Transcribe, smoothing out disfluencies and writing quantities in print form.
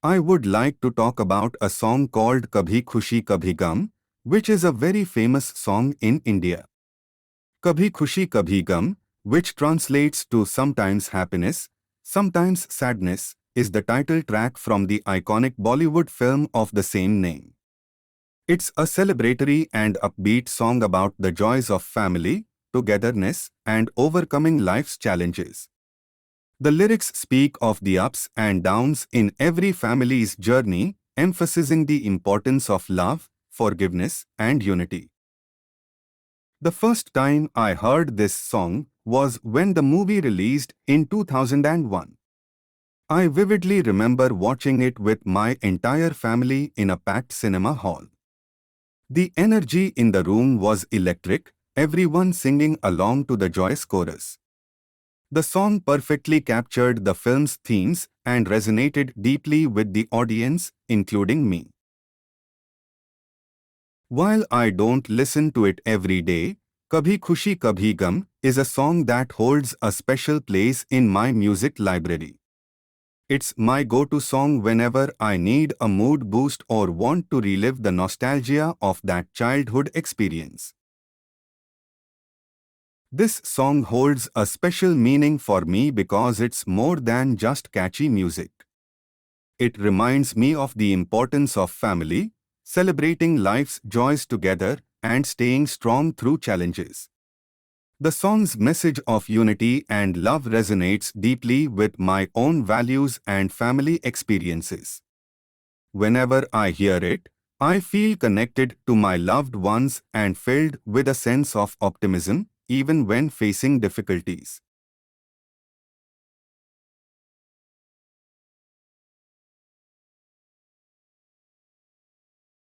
I would like to talk about a song called Kabhi Khushi Kabhi Gum, which is a very famous song in India. Kabhi Khushi Kabhi Gum, which translates to sometimes happiness, sometimes sadness, is the title track from the iconic Bollywood film of the same name. It's a celebratory and upbeat song about the joys of family, togetherness, and overcoming life's challenges. The lyrics speak of the ups and downs in every family's journey, emphasizing the importance of love, forgiveness, and unity. The first time I heard this song was when the movie released in 2001. I vividly remember watching it with my entire family in a packed cinema hall. The energy in the room was electric, everyone singing along to the joyous chorus. The song perfectly captured the film's themes and resonated deeply with the audience, including me. While I don't listen to it every day, Kabhi Khushi Kabhi Gum is a song that holds a special place in my music library. It's my go-to song whenever I need a mood boost or want to relive the nostalgia of that childhood experience. This song holds a special meaning for me because it's more than just catchy music. It reminds me of the importance of family, celebrating life's joys together, and staying strong through challenges. The song's message of unity and love resonates deeply with my own values and family experiences. Whenever I hear it, I feel connected to my loved ones and filled with a sense of optimism, even when facing difficulties.